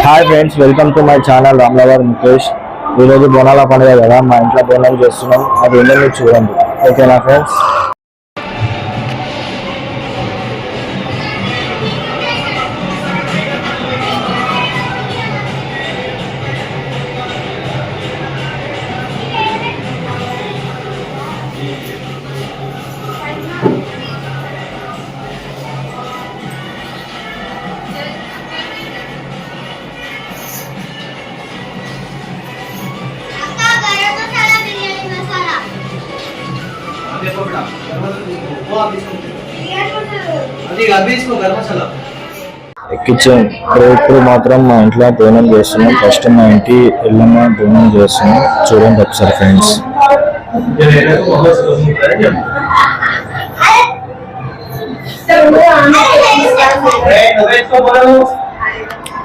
Hi friends, welcome to my channel Ram lover Mukesh. ఈరోజు బోనాల పండుగ కదా, మా ఇంట్లో బోనాలు చేస్తున్నాం. అది ఏంటో చూడండి. ఓకేనా ఫ్రెండ్స్? కిచెన్ ఇప్పుడు మాత్రం మా ఇంట్లో బోనం చేస్తున్నాం. ఫస్ట్ మా ఇంటి ఎల్లమ్మ బోనం చేస్తున్నాం. చూడండి ఒకసారి ఫ్రెండ్స్.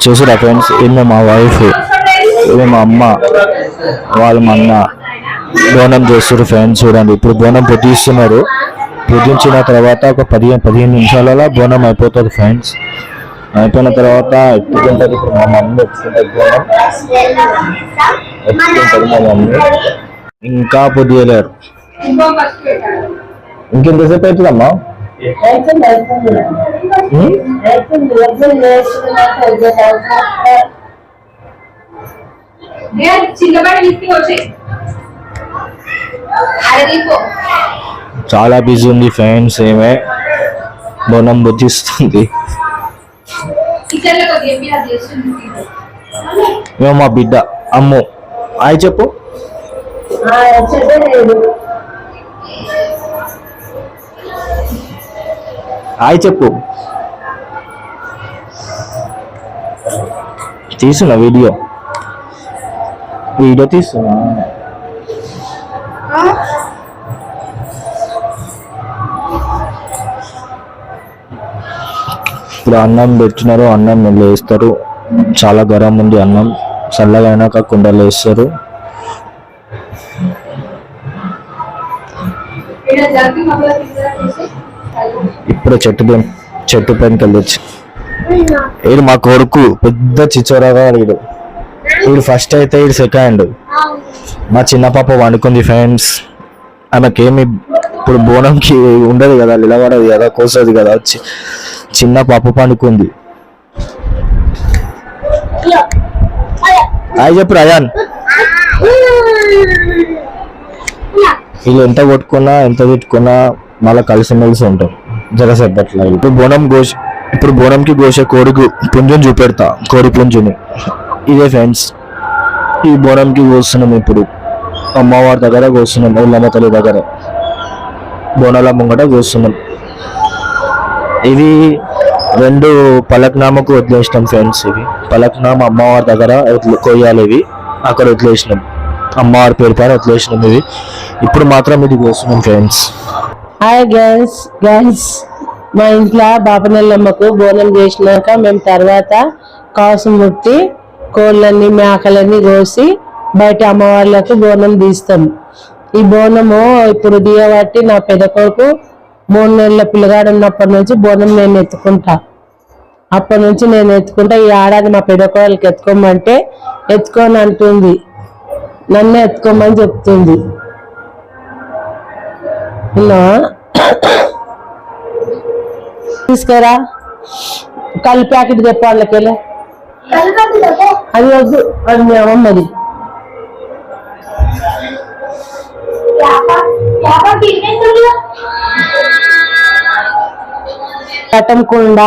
చూసారా ఫ్రెండ్స్, ఈమె మా వైఫ్, ఈమె మా అమ్మ, వాళ్ళు మా అన్న బోనం చేస్తారు ఫ్రెండ్స్. చూడండి, ఇప్పుడు బోనం పొద్దిస్తున్నారు. పొద్దించిన తర్వాత ఒక 15 నిమిషాలలో బోనం అయిపోతుంది ఫ్రెండ్స్. అయిపోయిన తర్వాత ఎత్తుకుంటుంది. ఇప్పుడు మా మమ్మీ ఎత్తుకుంటుంది బోనం, ఎత్తుకుంటుంది మా మమ్మీ. ఇంకా పొద్దులేరు. ఇంకెంతసేపు అవుతుందమ్మా? చాలా బిజీ ఉంది ఫ్రెండ్స్. ఏమే బోనం బుద్ధిస్తుంది. మేము మా బిడ్డ అమ్ము హాయ్ చెప్పు. హాయ్ చెప్పు. తీస్తున్నా వీడియో తీస్తున్నా. ఇప్పుడు అన్నం పెట్టినారు, అన్నం వేస్తారు. చాలా గరం ఉంది అన్నం. చల్లగా అయినాక కుండలు వేస్తారు. ఇప్పుడు చెట్టు పైనకి వెళ్ళొచ్చు. వీడు మా కొడుకు పెద్ద చిచ్చోరగా వీడు. వీడు ఫస్ట్ అయితే వీడు సెకండ్. మా చిన్న పాప వండుకుంది ఫ్రెండ్స్. ఆమెకేమి ఇప్పుడు బోనంకి ఉండదు కదా, నిలబడదు కదా, కోసది కదా. చిన్న పాప పండుకుంది. హాయ్ చెప్పు రయాన్. వీళ్ళు ఎంత కొట్టుకున్నా ఎంత తిట్టుకున్నా మళ్ళీ కలిసిమెలిసి ఉంటాం జరసేపట్ల. ఇప్పుడు బోనంకి కోసే కోడి పుంజుని చూపెడతా, కోడి పుంజుని. ఇదే ఫ్రెండ్స్, ఈ బోనంకి కోస్తున్నాం. ఇప్పుడు అమ్మవారి దగ్గర కోస్తున్నాం, ఊళ్ళమ్మ తల్లి దగ్గర బోనాల ముంగట కోస్తున్నాం. ఇవి 2 పలక్నామకు వదిలేసినాం ఫ్రెండ్స్. ఇవి పలక్నామ అమ్మవారి దగ్గర కొయ్యాలి. ఇవి అక్కడ వదిలేసినాం, అమ్మవారి పేరు పైన వదిలేసినాం. ఇవి ఇప్పుడు మాత్రం ఇది కోస్తున్నాం ఫ్రెండ్స్. హాయ్ గైస్, మా ఇంట్లో బాపనల్లమ్మకు బోనం చేసినాక మేము తర్వాత కాసు ముట్టి కోళ్ళని మేకలని కోసి బయట అమ్మవార్లకు బోనం తీస్తాం. ఈ బోనము ఇప్పుడు దియబట్టి నా పెద్ద కొడుకు 3 నెలల పిల్లగాడు ఉన్నప్పటి నుంచి బోనం నేను ఎత్తుకుంటా. అప్పటి నుంచి నేను ఎత్తుకుంటా. ఈ ఏడాది మా పెద్ద కోళ్ళకి ఎత్తుకోమంటే ఎత్తుకొని అంటుంది, నన్నే ఎత్తుకోమని చెప్తుంది. తీసుకురా కళ్ళు ప్యాకెట్ చెప్ప వాళ్ళకెళ్ళి. అది వద్దు, అది మీ అమ్మమ్మది. ఘటం కుండ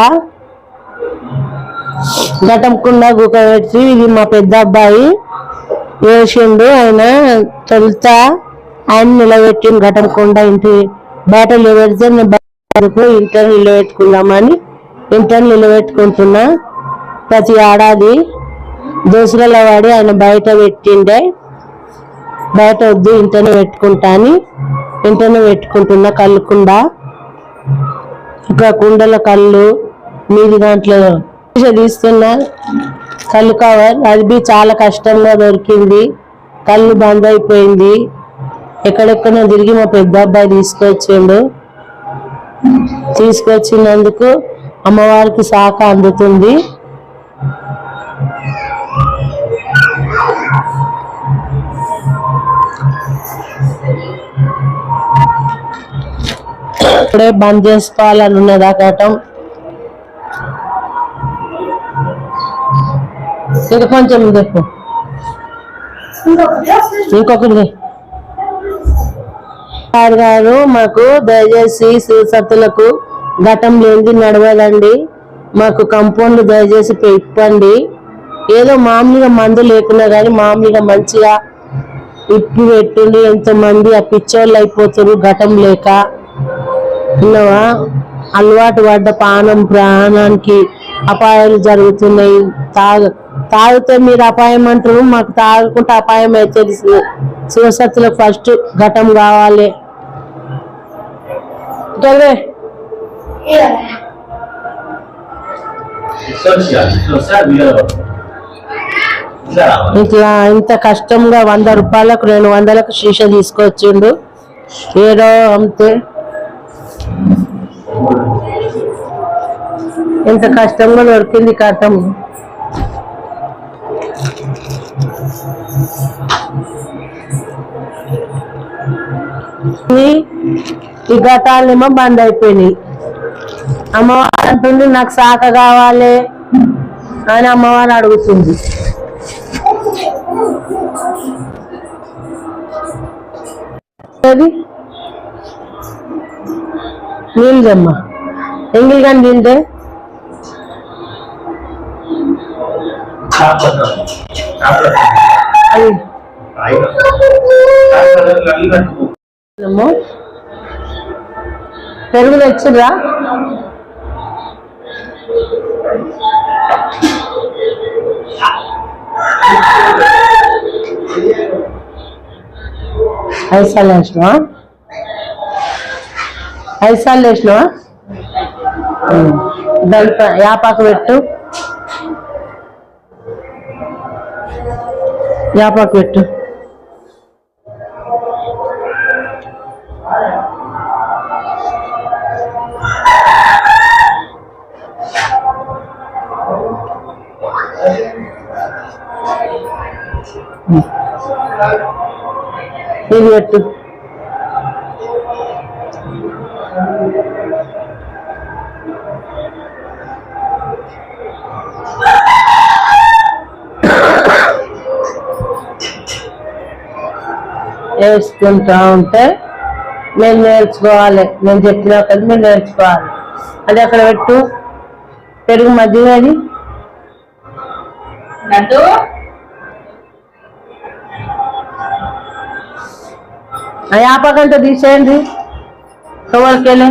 గుక్క పెట్టి ఇది మా పెద్ద అబ్బాయి వేసిండు. ఆయన తొలుత ఆయన నిలబెట్టిండు ఘటం కుండ. ఇంటి బయట నిలబెడితే నేను ఇంటర్ నిలబెట్టుకుందామని ఇంటర్ నిలబెట్టుకుంటున్నా. ప్రతి ఏడాది దోసరల వాడి ఆయన బయట పెట్టిండే. బయట వద్దు, ఇంటనే పెట్టుకుంటా అని ఇంటనే పెట్టుకుంటున్నా. కళ్ళు కుండ, ఇంకా కుండల కళ్ళు మీది దాంట్లో తీస్తున్నా. కళ్ళు కవర్ అది చాలా కష్టంగా దొరికింది. కళ్ళు బంద్ అయిపోయింది. ఎక్కడెక్కడో తిరిగి మా పెద్ద అబ్బాయి తీసుకొచ్చిండు. తీసుకొచ్చినందుకు అమ్మవారికి శాఖ అందుతుంది. ఇప్పుడే బంద్ చేసుకోవాలని ఉన్నది ఆ ఘటం. ఇంకా కొంచెం చెప్పు, ఇంకొకటి గారు మాకు దయచేసి శివసత్తులకు ఘటం లేనిది నడవదండి. మాకు కంపౌండ్ దయచేసి ఇప్పండి. ఏదో మామూలుగా మందు లేకున్నా కానీ మామూలుగా మంచిగా ఇప్పి పెట్టుండి. ఎంతమంది ఆ పిచ్చోళ్ళు అయిపోతారు ఘటం లేక. విన్నావా? అలవాటు పడ్డ ప్రాణానికి అపాయాలు జరుగుతున్నాయి. తాగితే మీరు అపాయం అంటారు, మాకు తాగకుండా అపాయం అయితే శివసత్తులకు ఫస్ట్ ఘటం కావాలి. ఇట్లా ఇంత కష్టంగా 100 రూపాయలకు 200లకు శీష తీసుకొచ్చిండు. ఏదో అంతే ఎంత కష్టంగా దొరికింది కట్టం. ఈ ఘటాలేమో బంద్ అయిపోయినాయి. అమ్మవారు అంటుంది నాకు శాఖ కావాలి అని అమ్మవారు అడుగుతుంది. నీళ్ళమ్మ ఎంగిల్ కానీ తింటే పెరుగు తెచ్చిరా? ఐసాలు వేసినావా? ఐసాలు వేసినావా? దాంట్లో యాపాకు పెట్టు, యాపాకు పెట్టు. ఇది పెట్టు. వేసుకుంటా ఉంటే మేము నేర్చుకోవాలి. నేను చెప్పినా కదా మీరు నేర్చుకోవాలి. అది అక్కడ పెట్టు. పెరుగు మధ్య అది ఆ యాపకంతా తీసేయండి. కవర్కెళ్ళి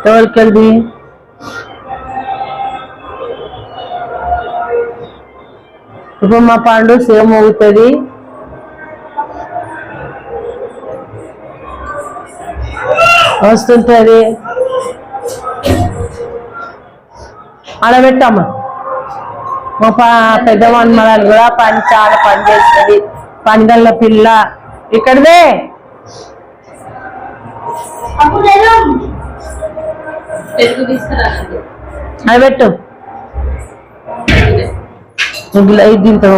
కవర్కెళ్ళి ఇప్పుడు మా పండు సేమ్ అవుతుంది. వస్తుంటది. అలా పెట్టమ్మా. మా పెద్ద మనమరాలు కూడా చాలా పని చేస్తుంది. పండల్ల పిల్ల ఇక్కడదే. అది పెట్టు. దీంతో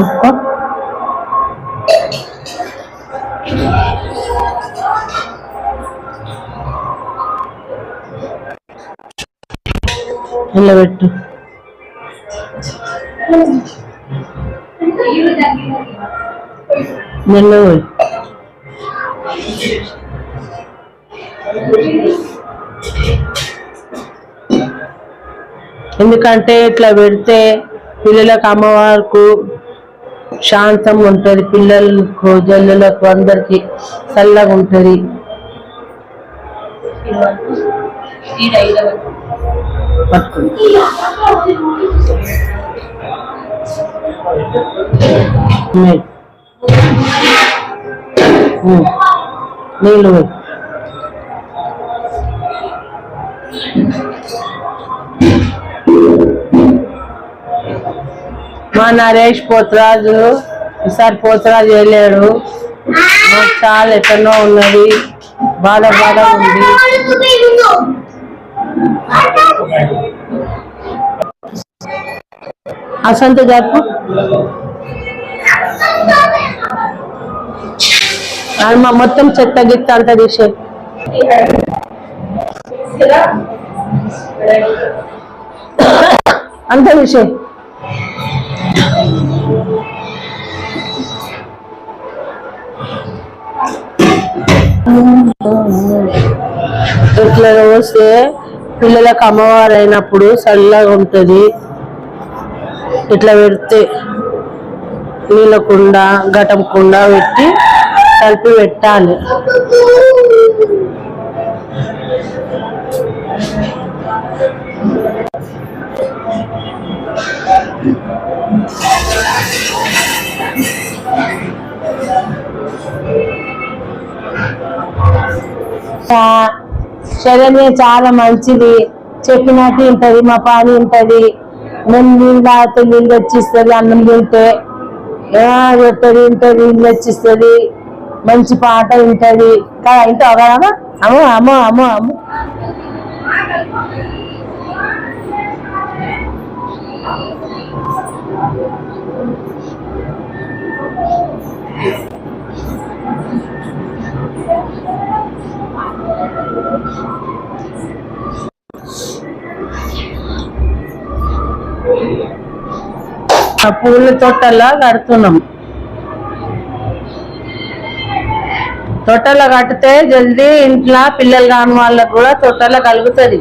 ఇలా పెట్టు. మెల్లగా ఎందుకంటే ఇట్లా పెడితే పిల్లలకు అమ్మవారికి శాంతం ఉంటుంది. పిల్లలకు జల్లులకు అందరికి చల్లగా ఉంటుంది. నీళ్ళు మా నరేష్ పోతరాజు ఈసారి పోతరాజు వెళ్ళాడు. మాకు చాలా ఎక్కడో ఉన్నది, బాధ ఉంది. అసంత జరుపు మా మొత్తం చెత్త గిత్త అంతా తీసే అంత తీసే ఇట్లా వస్తే పిల్లలకు అమ్మవారు అయినప్పుడు చల్లగా ఉంటుంది. ఇట్లా పెడితే నీళ్ళ కుండ ఘటం కుండ పెట్టి కలిపి పెట్టాలి. శరీరం చాలా మంచిది, చెప్పినట్టు ఉంటది, మా పాని ఉంటది. మేము నీళ్ళు తాగితే నీళ్ళు తెచ్చిస్తుంది, అన్నం తింటే రొట్టె తింటే నీళ్ళు తెచ్చిస్తుంది, మంచి పాట ఉంటది కదా. ఇంటావు కదమ్మా? అమ్మో అమ్మో అమ్మో అమ్మో పూల తొట్టలా కడుతున్నాం. తొట్టలో కడితే జల్దీ ఇంట్లో పిల్లలు కాని వాళ్ళకు కూడా తొట్టలో కలుగుతుంది.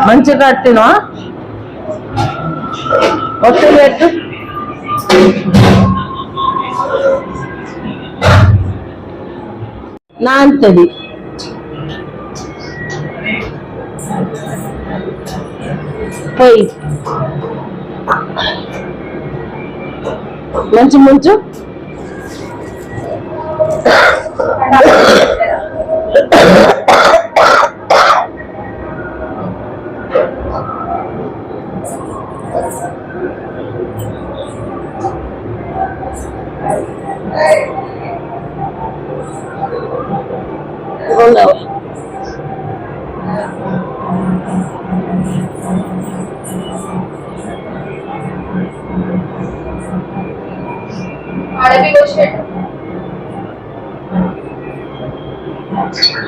మంచిగా కట్టినా ఒట్టు పెట్టు. నాంతది పోయి మంచి ముంచు.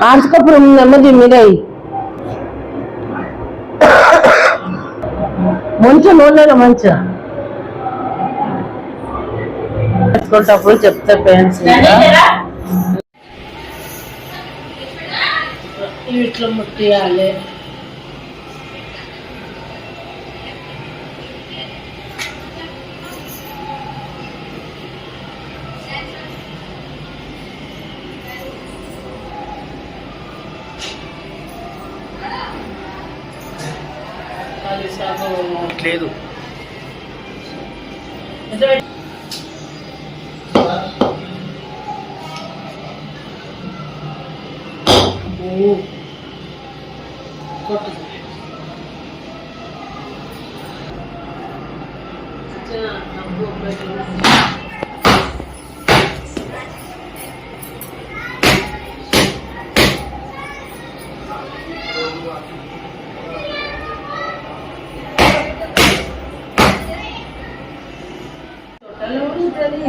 ఆర్చుకప్పుడు నెమ్మది మీద మంచిగా నూనెలో మంచిగా వేసుకుంటప్పుడు చెప్తే పేరెంట్స్ ఇట్లా ముట్టియాలి. లేదు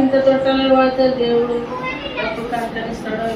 ఇంత తొట్టలు పడితే దేవుడు ఎప్పుడు కనికరిస్తాడో.